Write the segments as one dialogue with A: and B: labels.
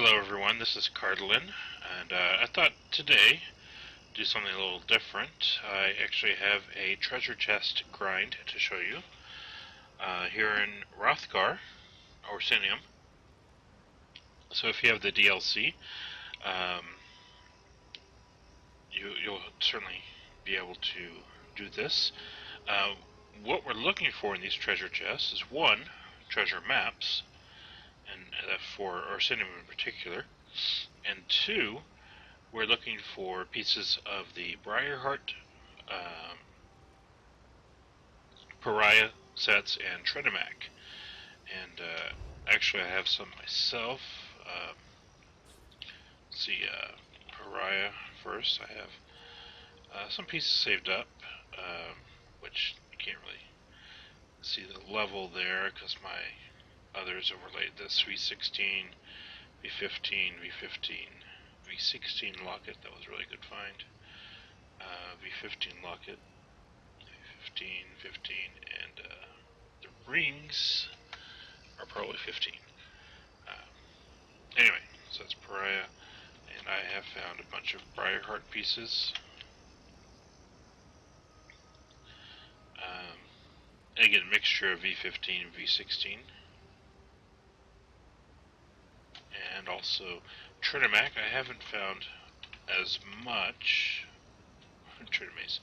A: Hello everyone, this is Cardalin, and I thought today do something a little different. I actually have a treasure chest grind to show you here in Wrothgar, Orsinium. So if you have the DLC, you'll certainly be able to do this. What we're looking for in these treasure chests is one, treasure maps, and for Orsinium in particular, and two, we're looking for pieces of the Briarheart, Pariah sets, and Trinimac. And actually, I have some myself. Let's see, Pariah first. I have some pieces saved up, which you can't really see the level there because my others overlaid this V16, V15, V15. V16 locket, that was a really good find. V15 locket, V15, 15, and the rings are probably 15. Anyway, so that's Pariah, and I have found a bunch of Briarheart pieces. And again, a mixture of V15 and V16. And also Trinimac. I haven't found as much Trinimac,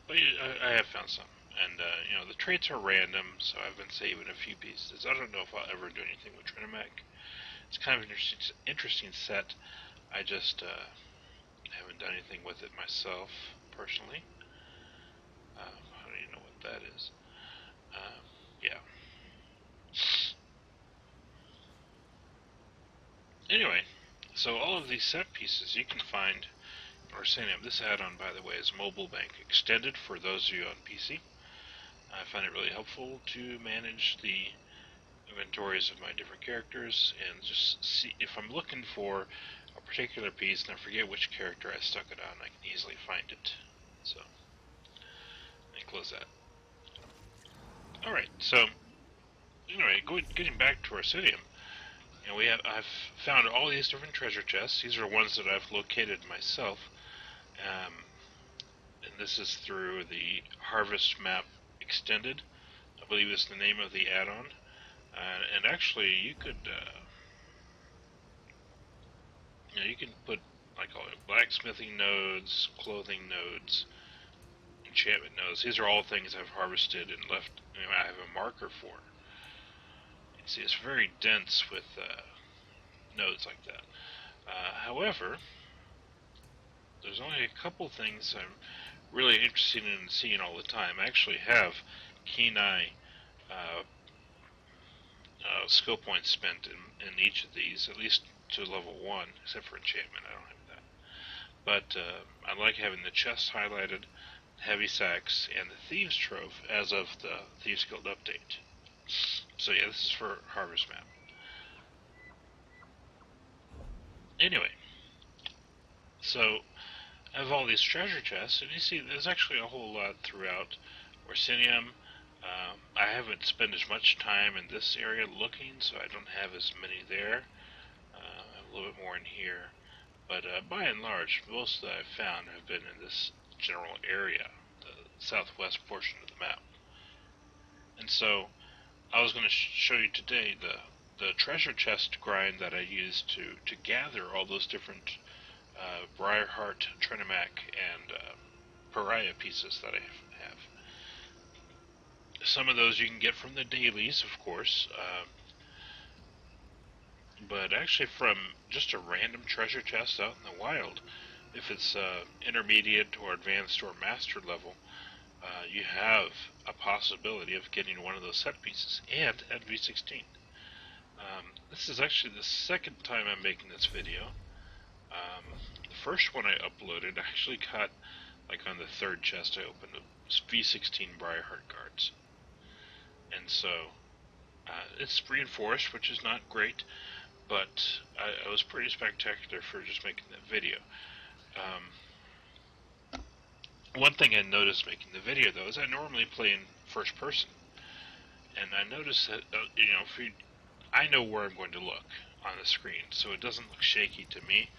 A: but I have found some. And you know, the traits are random, so I've been saving a few pieces. I don't know if I'll ever do anything with Trinimac. It's kind of an interesting set. I just haven't done anything with it myself, personally. How do you know what that is? Yeah. Anyway, so all of these set pieces you can find in Orsinium. This add-on, by the way, is Mobile Bank Extended for those of you on PC. I find it really helpful to manage the inventories of my different characters and just see if I'm looking for a particular piece and I forget which character I stuck it on, I can easily find it. So, let me close that. Alright, so anyway, getting back to Orsinium, you know, I've found all these different treasure chests. These are ones that I've located myself, and this is through the Harvest Map Extended, I believe is the name of the add-on. And actually, you could, you know, you can put, like, all blacksmithing nodes, clothing nodes, enchantment nodes. These are all things I've harvested and left. You know, I have a marker for. You can see it's very dense with nodes like that. However, there's only a couple things I'm really interested in seeing all the time. I actually have keen eye skill points spent in each of these, at least to level 1, except for enchantment. I don't have that. But I like having the chests highlighted, heavy sacks, and the Thieves Trove as of the Thieves Guild update. So yeah, this is for Harvest Map. Anyway, so I have all these treasure chests, and you see there's actually a whole lot throughout Orsinium. I haven't spent as much time in this area looking, so I don't have as many there. I have a little bit more in here. But by and large, most that I've found have been in this general area, the southwest portion of the map. And so, I was going to show you today the treasure chest grind that I used to gather all those different Briarheart, Trinimac, and Pariah pieces that I have. Some of those you can get from the dailies, of course, but actually from just a random treasure chest out in the wild. If it's intermediate or advanced or master level, you have a possibility of getting one of those set pieces, and at V16. This is actually the second time I'm making this video. The first one I uploaded, I actually got, like on the third chest I opened, V16 Briarheart guards. And so, it's reinforced, which is not great, but it was pretty spectacular for just making that video. One thing I noticed making the video, though, is I normally play in first person. And I noticed that, you know, I know where I'm going to look. on the screen, so it doesn't look shaky to me,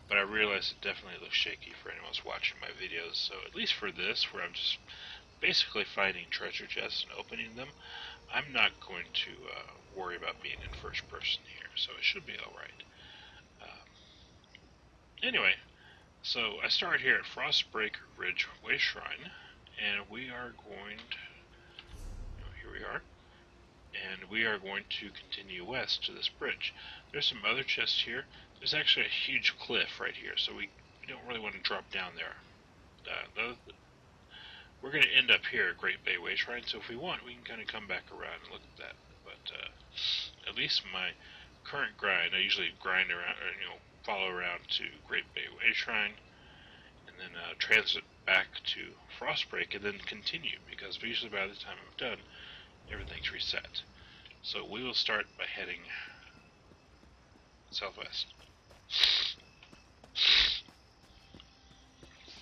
A: but I realize it definitely looks shaky for anyone who's watching my videos. So at least for this, where I'm just basically finding treasure chests and opening them, I'm not going to worry about being in first person here, so it should be alright. Anyway, so I started here at Frostbreaker Ridge Way Shrine, and we are going to, here we are, and we are going to continue west to this bridge. There's some other chests here. There's actually a huge cliff right here, so we don't really want to drop down there. We're going to end up here at Great Bay Way Shrine, so if we want, we can kind of come back around and look at that. But at least my current grind, I usually grind around, or follow around to Great Bay Way Shrine, and then transit back to Frostbreak, and then continue, because usually by the time I'm done, everything's reset. So we will start by heading southwest.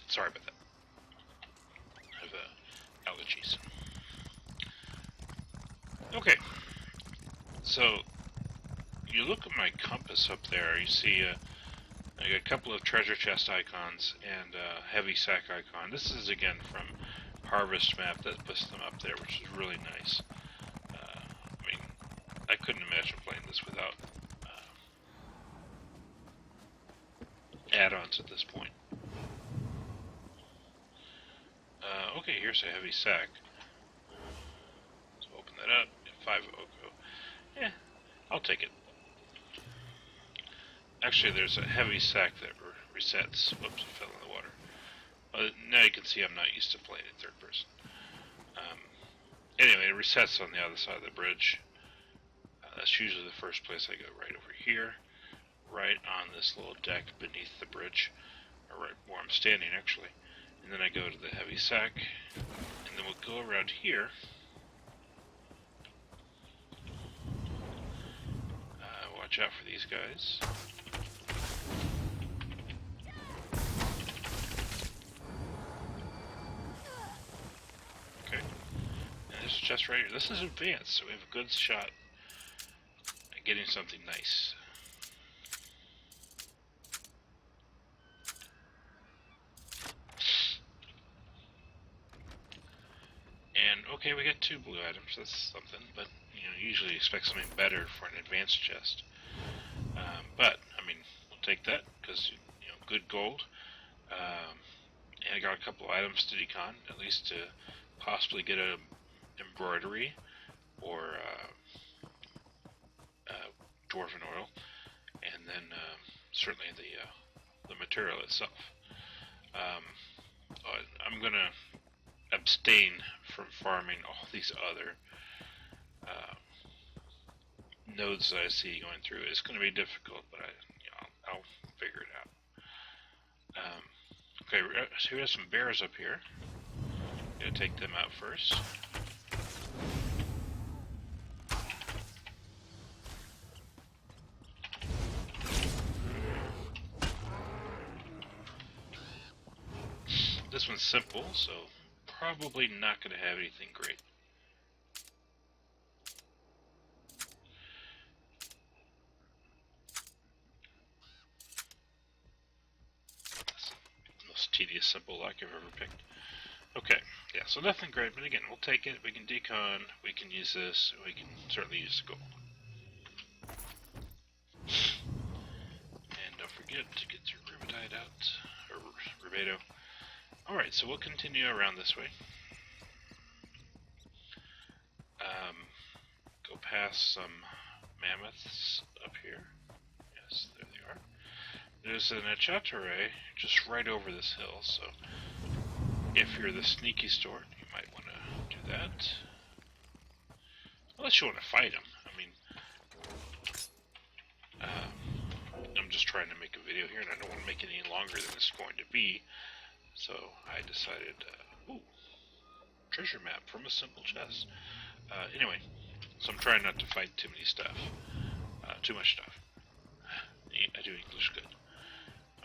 A: Sorry about that. I have allergies. Okay, so you look at my compass up there, you see I got a couple of treasure chest icons and a heavy sack icon. This is again from Harvest Map that puts them up there, which is really nice. I mean, I couldn't imagine playing this without add-ons at this point. Okay, here's a heavy sack. So open that up. 5 Oko. Yeah, I'll take it. Actually, there's a heavy sack that resets. Whoops, it fell in the water. Now you can see I'm not used to playing in third person. Anyway, it resets on the other side of the bridge. That's usually the first place I go, right over here. Right on this little deck beneath the bridge. Or right where I'm standing, actually. And then I go to the heavy sack. And then we'll go around here. Watch out for these guys. Okay. And there's a chest right here. This is advanced, so we have a good shot at getting something nice. And okay, we got 2 blue items. That's something, but usually expect something better for an advanced chest. But I mean, we'll take that because good gold. And I got a couple items to decon, at least to possibly get a embroidery or dwarven oil, and then certainly the material itself. I'm gonna abstain from farming all these other nodes that I see going through. It's going to be difficult, but I'll figure it out. Okay, so we have some bears up here. Gotta take them out first. This one's simple, so probably not going to have anything great. Tedious simple lock I've ever picked. Okay, yeah, so nothing great, but again, we'll take it. We can decon, we can use this, we can certainly use the gold. And don't forget to get your rubidite out, or rubedo. Alright, so we'll continue around this way. Go past some mammoths up here. Yes, there they are. There's an Achatere just right over this hill, so if you're the sneaky sort, you might want to do that. Unless you want to fight him. I mean, I'm just trying to make a video here, and I don't want to make it any longer than it's going to be. So I decided, ooh, treasure map from a simple chest. Anyway, so I'm trying not to fight too many stuff. Too much stuff. I do English good.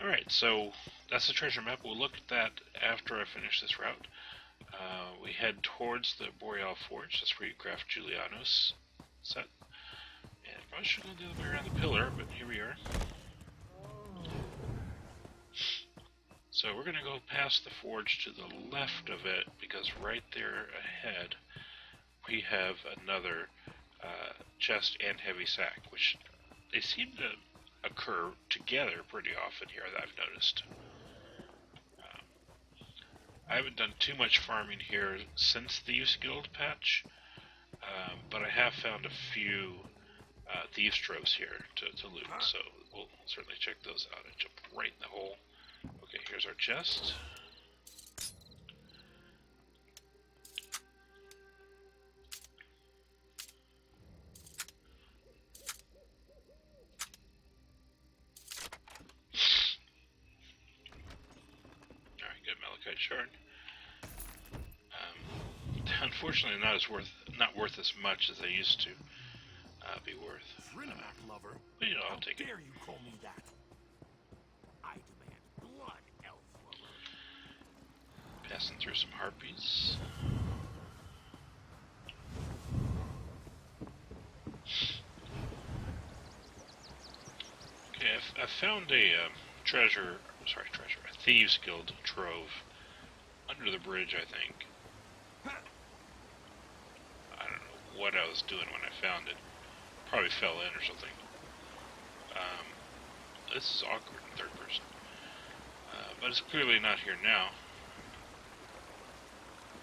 A: Alright, so that's the treasure map. We'll look at that after I finish this route. We head towards the Boreal Forge. That's where you craft Juliano's set. And probably should go the other way around the pillar, but here we are. So we're going to go past the forge to the left of it, because right there ahead we have another chest and heavy sack, which they seem to occur together pretty often here that I've noticed. I haven't done too much farming here since the Use Guild patch, but I have found a few thieves troves here to loot, so we'll certainly check those out. I jumped right in the hole. Okay, here's our chest. Alright, good malachite shard. Unfortunately, not worth as much as they used to be worth.
B: Trinimac lover.
A: But you know, I'll take it.
B: How dare you call me that? I demand blood, elf lover.
A: Passing through some harpies. Okay, I found a a Thieves Guild trove under the bridge, I think. I don't know what I was doing when I found it. Probably fell in or something. This is awkward in third person. But it's clearly not here now.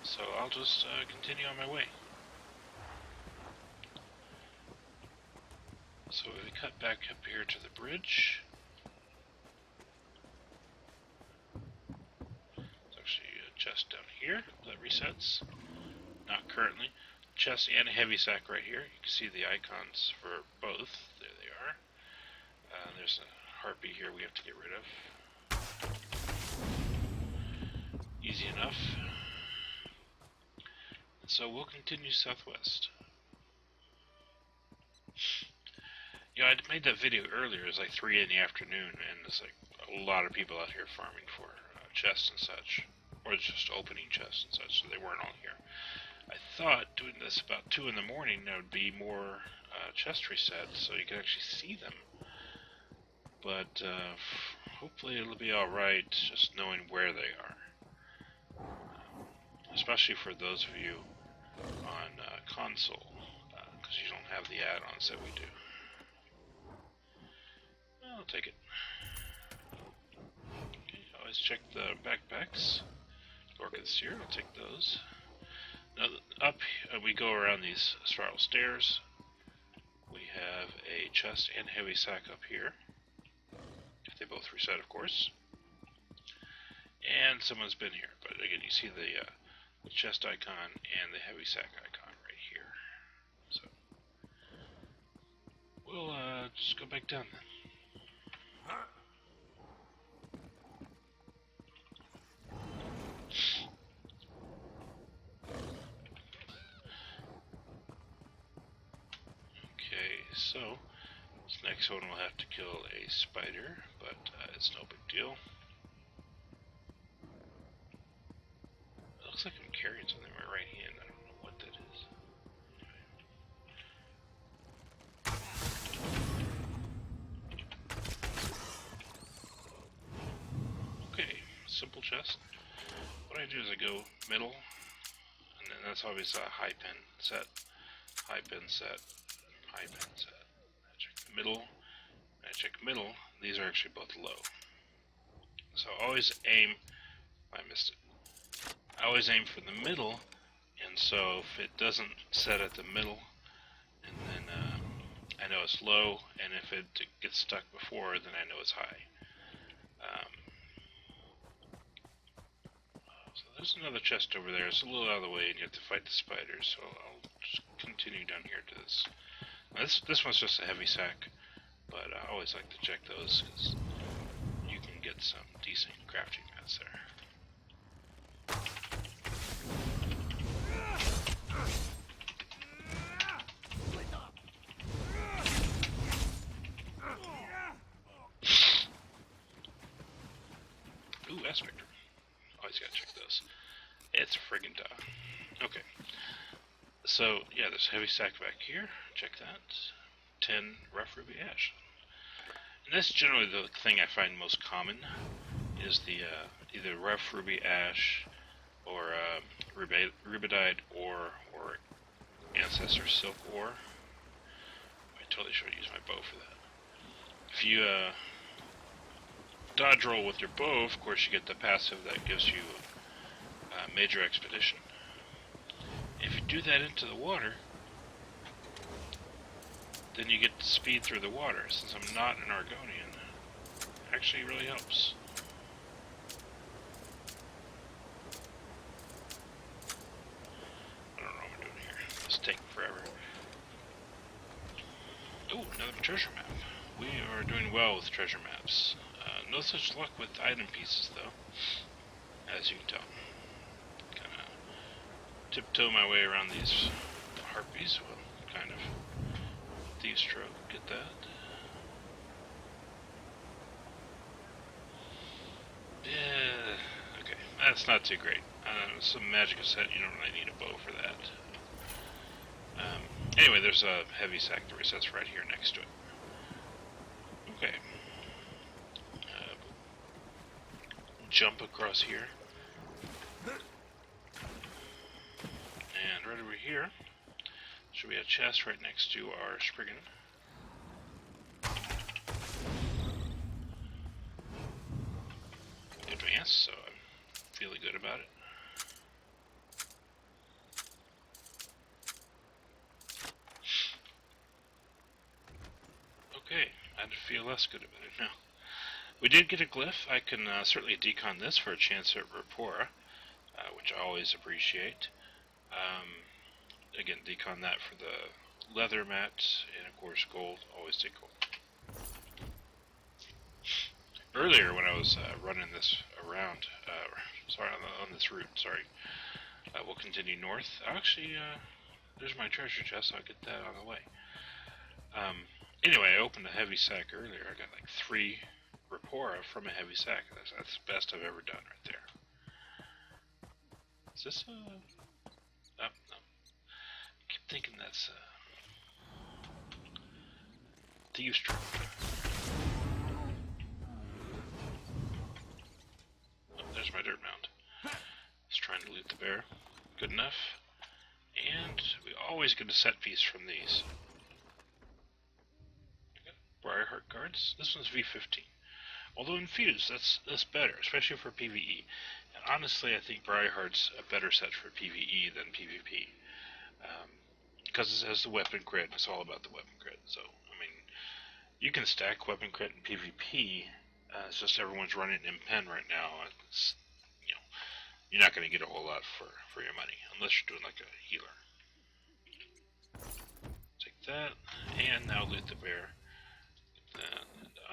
A: So I'll just continue on my way. So we cut back up here to the bridge. There's actually a chest down here that resets. Not currently. Chest and a heavy sack right here. You can see the icons for both. There they are. There's a harpy here we have to get rid of. Easy enough. And so we'll continue southwest. You know, I made that video earlier. It was like 3 in the afternoon, and there's like a lot of people out here farming for chests and such. Or just opening chests and such, so they weren't all here. I thought doing this about 2 in the morning there would be more chest resets so you could actually see them. But hopefully it'll be alright just knowing where they are. Especially for those of you on console, because you don't have the add-ons that we do. I'll take it. Okay, always check the backpacks. Orchid's here, I'll take those. Now, up we go around these spiral stairs. We have a chest and heavy sack up here. If they both reset, of course. And someone's been here, but again, you see the chest icon and the heavy sack icon right here. So we'll just go back down then. Okay, so this next one will have to kill a spider, but it's no big deal. It looks like I'm carrying something in my right hand. I don't know what that is. Okay, simple chest. What I do is I go middle, and then that's obviously a high pin set, high pin set, high pin set. I check the middle, and I check middle. These are actually both low. So always aim, I missed it. I always aim for the middle, and so if it doesn't set at the middle, and then I know it's low, and if it gets stuck before, then I know it's high. So there's another chest over there. It's a little out of the way, and you have to fight the spiders, so I'll just continue down here to this. Now this one's just a heavy sack, but I always like to check those, because you can get some decent crafting mats there. Ooh, Aspector. Always gotta check those. It's friggin' tough. Okay. So, yeah, there's a heavy sack back here. Check that. 10 rough ruby ash. And that's generally the thing I find most common, is the either rough ruby ash or rubidite ore or ancestor silk ore. I totally should use my bow for that. If you dodge roll with your bow, of course you get the passive that gives you major expedition. If you do that into the water, then you get speed through the water. Since I'm not an Argonian, it actually really helps. I don't know what I'm doing here. It's taking forever. Oh, another treasure map. We are doing well with treasure maps. No such luck with item pieces, though, as you can tell. Kind of tiptoe my way around these harpies. Well, kind of. Thieves' stroke, get that. Yeah, okay, that's not too great. Some magic set, you don't really need a bow for that. Anyway, there's a heavy sack that resets right here next to it. Okay. Jump across here. And right over here should be a chest right next to our Spriggan. Advance, so I'm feeling good about it. Okay, I'd feel less good about it now. We did get a glyph. I can certainly decon this for a chance at Rapora, which I always appreciate. Again, decon that for the leather mats, and of course gold. Always take gold. Earlier when I was running this around, sorry, on this route, sorry, we'll continue north. Actually, there's my treasure chest, so I'll get that on the way. Anyway, I opened a heavy sack earlier. I got like 3 Rapora from a heavy sack. That's the best I've ever done right there. Is this oh, no. I keep thinking that's Thieves' Stroke. Oh, there's my dirt mound. Just trying to loot the bear. Good enough. And we always get a set piece from these. Briarheart guards. This one's V15. Although infused, that's better, especially for PvE. And honestly, I think Briarheart's a better set for PvE than PvP. Because it has the weapon crit, it's all about the weapon crit. So, I mean, you can stack weapon crit in PvP. It's just everyone's running in pen right now. It's, you know, you're not going to get a whole lot for your money unless you're doing like a healer. Take that, and now loot the bear.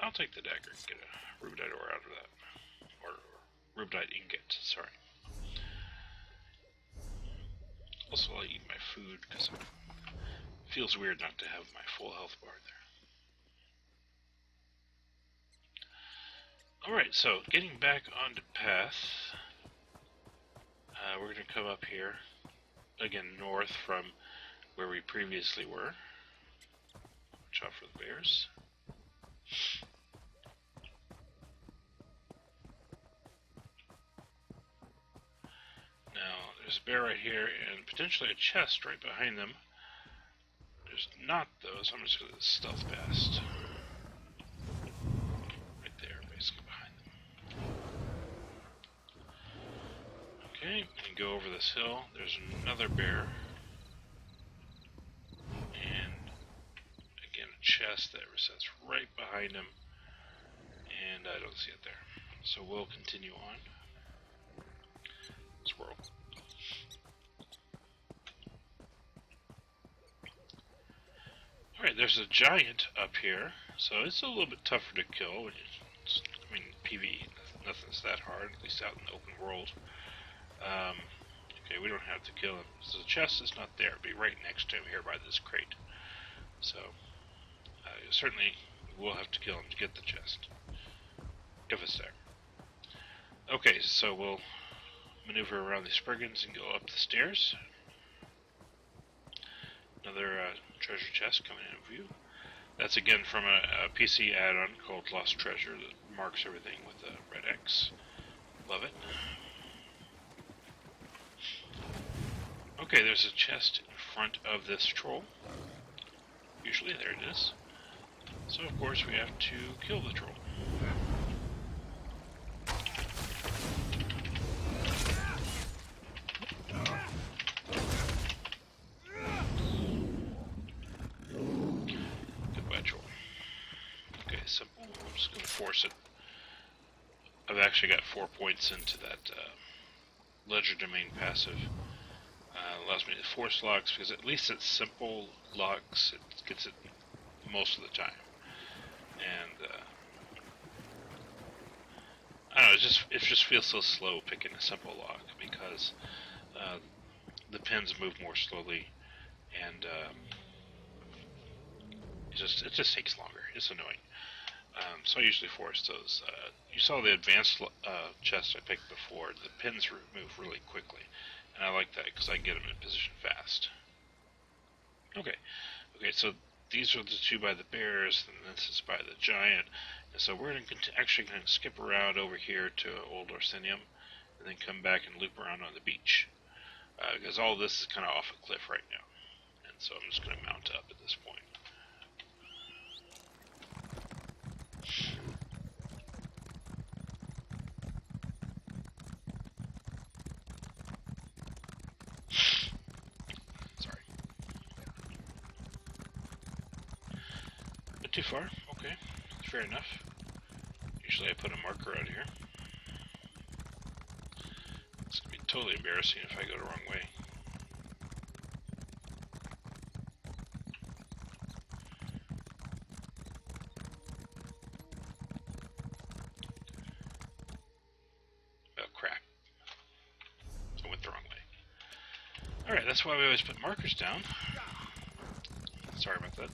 A: I'll take the dagger and get a rubidite ore out of that. Or rubidite ingot, sorry. Also, I'll eat my food because it feels weird not to have my full health bar there. Alright, so getting back onto path, we're going to come up here, again north from where we previously were. Watch out for the bears. Now, there's a bear right here, and potentially a chest right behind them. There's not, though, so I'm just going to stealth past. Right there, basically behind them. Okay, and go over this hill. There's another bear. And, again, a chest that resets right behind him. And I don't see it there. So we'll continue on. Squirrel. Alright, there's a giant up here, so it's a little bit tougher to kill. I mean, PvE, nothing's that hard, at least out in the open world. Okay, we don't have to kill him. So the chest is not there, it'll be right next to him here by this crate. So, certainly we'll have to kill him to get the chest. If it's there. Okay, so we'll maneuver around these Spriggans and go up the stairs. Another treasure chest coming in view. That's again from a PC add-on called Lost Treasure that marks everything with a red X. Love it. Okay, there's a chest in front of this troll. Usually, there it is. So of course we have to kill the troll. Goodbye, troll. Okay, simple. I'm just going to force it. I've actually got 4 points into that Ledger Domain passive. Allows me to force locks because at least it's simple locks. It gets it most of the time. And I don't know. It just feels so slow picking a simple lock because the pins move more slowly, and it just takes longer. It's annoying. So I usually force those. You saw the advanced chest I picked before. The pins move really quickly, and I like that because I can get them in position fast. Okay, so these are the two by the bears, and this is by the giant. And so we're actually going to skip around over here to Old Orsinium, and then come back and loop around on the beach. Because all this is kind of off a cliff right now. And so I'm just going to mount up at this point. Sorry. Not too far. Okay. Fair enough. Usually I put a marker out here. It's going to be totally embarrassing if I go the wrong way. Oh, crap. I went the wrong way. Alright, that's why we always put markers down. Sorry about that.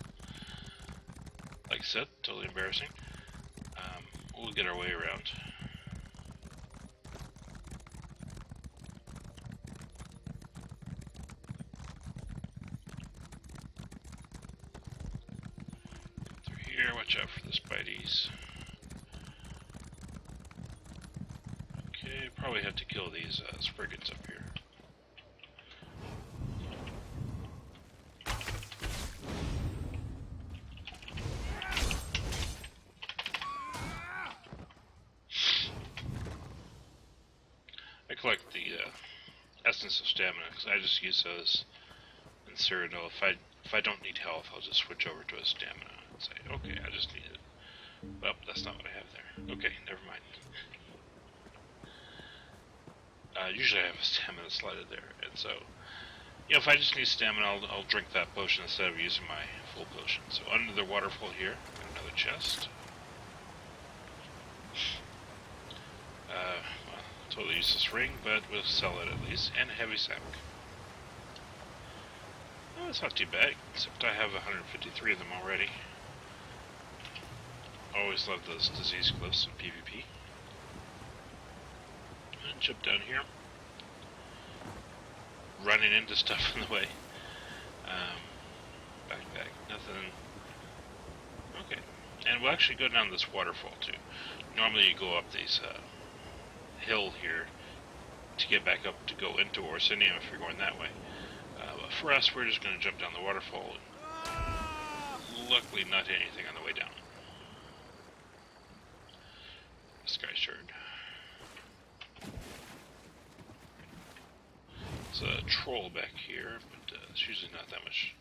A: Like I said, totally embarrassing. We'll get our way around. Through here, watch out for the spideys. Okay, probably have to kill these spriggans up here. I collect the essence of stamina because I just use those in Cyrodiil. If I don't need health, I'll just switch over to a stamina and say, okay, I just need it. Well, that's not what I have there. Okay, never mind. Usually I have a stamina slotted there, and so, you know, if I just need stamina, I'll drink that potion instead of using my full potion. So under the waterfall here, another chest. Well, totally useless ring, but we'll sell it at least, and a heavy sack. Oh, it's not too bad, except I have 153 of them already. Always love those disease cliffs in PvP. And jump down here. Running into stuff in the way. Backpack, nothing. Okay. And we'll actually go down this waterfall too. Normally you go up these hill here to get back up to go into Orsinium if you're going that way. But for us, we're just going to jump down the waterfall. And luckily not hit anything on the way down. This guy's shard. There's a troll back here, but it's usually not that much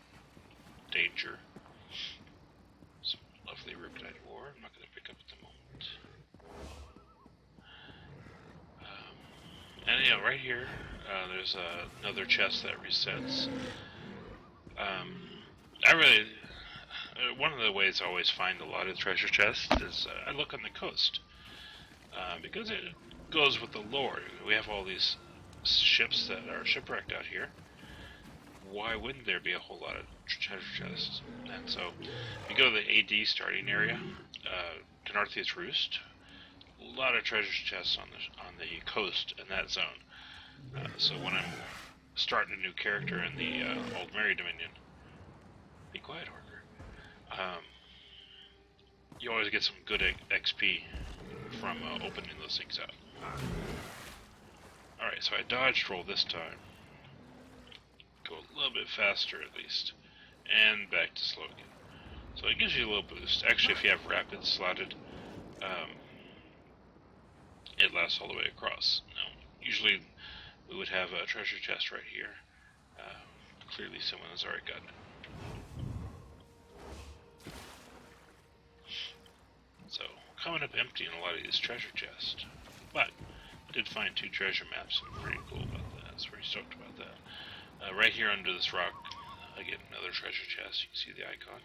A: danger. Some lovely riptide ore. I'm not going to pick up at the moment. And yeah, right here, there's another chest that resets. I really, one of the ways I always find a lot of treasure chests is I look on the coast. Because it goes with the lore. We have all these ships that are shipwrecked out here. Why wouldn't there be a whole lot of treasure chests? And so, if you go to the AD starting area, Denarthia's Roost, a lot of treasure chests on the coast in that zone. So when I'm starting a new character in the Old Mary Dominion, be quiet, Horker. you always get some good XP from opening those things out. Alright, so I dodged roll this time. Go a little bit faster at least. And back to slow again. So it gives you a little boost. Actually, if you have rapid slotted, it lasts all the way across. Now, usually we would have a treasure chest right here. Clearly someone has already gotten it. So, coming up empty in a lot of these treasure chests. But, I did find 2 treasure maps, and I'm pretty cool about that. I was pretty stoked about that. Right here under this rock, again, another treasure chest. You can see the icon.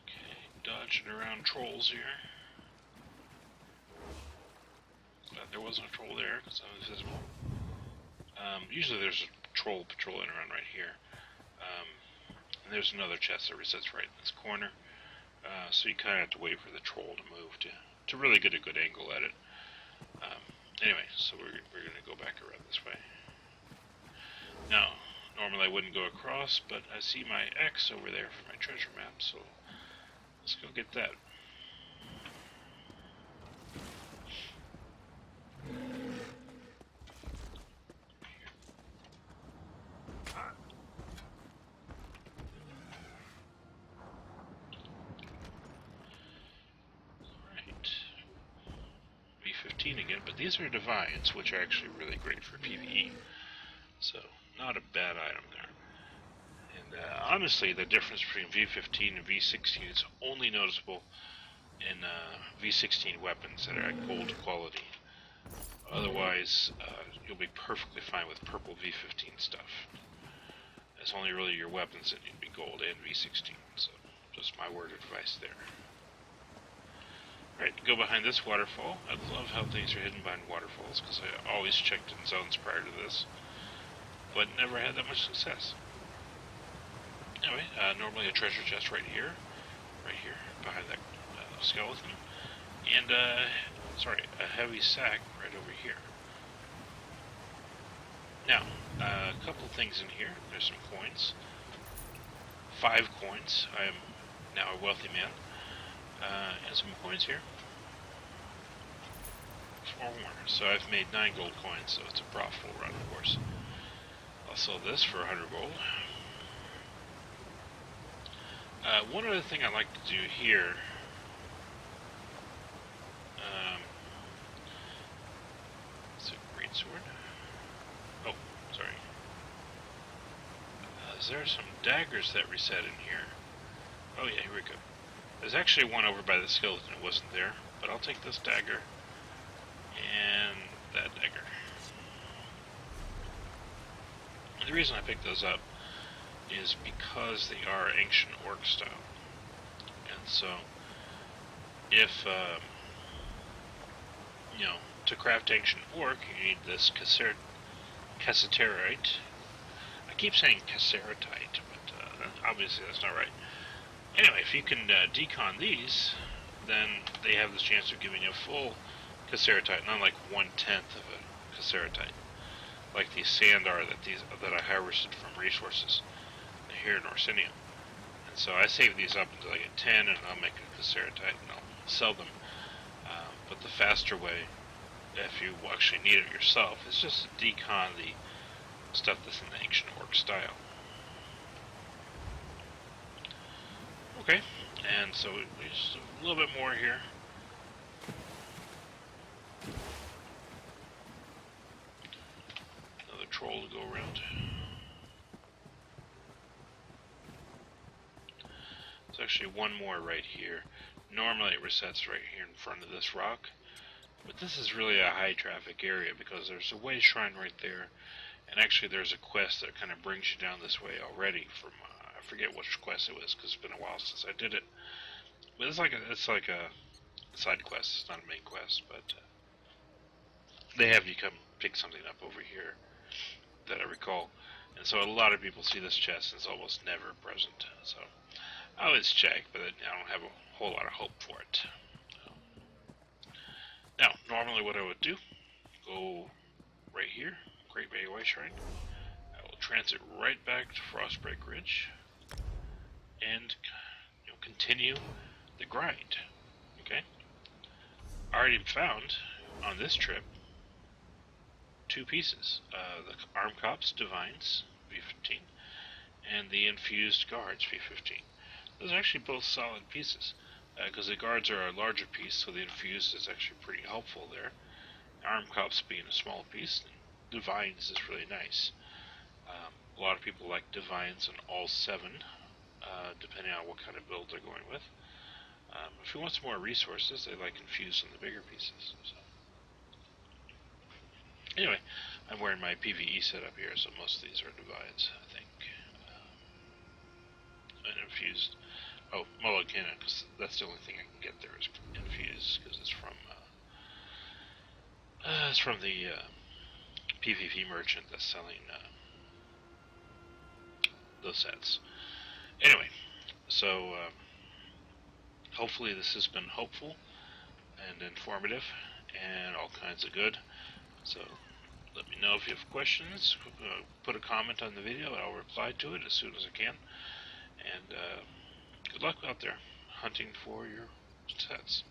A: Okay, dodging around trolls here. Glad there wasn't a troll there, because I'm invisible. Usually there's a troll patrolling around right here. And there's another chest that resets right in this corner. So you kind of have to wait for the troll to move to really get a good angle at it. Anyway, so we're going to go back around this way. Now, normally I wouldn't go across, but I see my X over there for my treasure map, so let's go get that. Again, but these are divines, which are actually really great for PvE. So, not a bad item there. And honestly, the difference between V15 and V16 is only noticeable in V16 weapons that are at gold quality. Otherwise, you'll be perfectly fine with purple V15 stuff. It's only really your weapons that need to be gold and V16. So, just my word of advice there. Right, go behind this waterfall. I love how things are hidden behind waterfalls, because I always checked in zones prior to this, but never had that much success. Anyway, normally a treasure chest right here, behind that skeleton, and, a heavy sack right over here. Now, a couple things in here. There's some coins. 5 coins. I am now a wealthy man. And some coins here. 4 more. So I've made 9 gold coins, so it's a profitable run, of course. I'll sell this for 100 gold. One other thing I'd like to do here. It's a great sword. Oh, sorry. Is there some daggers that reset in here? Oh yeah, here we go. There's actually one over by the skeleton. It wasn't there, but I'll take this dagger and that dagger. And the reason I picked those up is because they are ancient orc style. And so, if, to craft ancient orc, you need this cassiterite. I keep saying casseritite, but obviously that's not right. Anyway, if you can decon these, then they have the chance of giving you a full casseritite, not like 1/10 of a casseritite, like these sand are that I harvested from resources here in Orsinium. And so I save these up until I get 10, and I'll make a casseritite and I'll sell them. But the faster way, if you actually need it yourself, is just to decon the stuff that's in the ancient orc style. Okay, and so there's a little bit more here. Another troll to go around. There's actually one more right here. Normally it resets right here in front of this rock, but this is really a high traffic area because there's a way shrine right there, and actually there's a quest that kind of brings you down this way already from, I forget which quest it was because it's been a while since I did it, but it's like a side quest. It's not a main quest, but they have you come pick something up over here that I recall, and so a lot of people see this chest and it's almost never present, so I always check, but I don't have a whole lot of hope for it. Now, normally what I would do, go right right here, Great Bay White Shrine. I will transit right back to Frostbreak Ridge and continue the grind. Okay? I already found on this trip 2 pieces. The Arm Cops Divines, V15, and the Infused Guards, V15. Those are actually both solid pieces, because the Guards are a larger piece, so the Infused is actually pretty helpful there. Arm Cops being a small piece, and Divines is really nice. A lot of people like Divines on all 7, depending on what kind of build they're going with. If you want some more resources, they like Infused on the bigger pieces. So. Anyway, I'm wearing my PvE setup here, so most of these are Divines, I think. And Infused. Oh, Mulligan, because that's the only thing I can get there is Infused, because it's from the PvP merchant that's selling those sets. Anyway, so hopefully this has been hopeful and informative and all kinds of good. So let me know if you have questions. Put a comment on the video and I'll reply to it as soon as I can. And good luck out there hunting for your sets.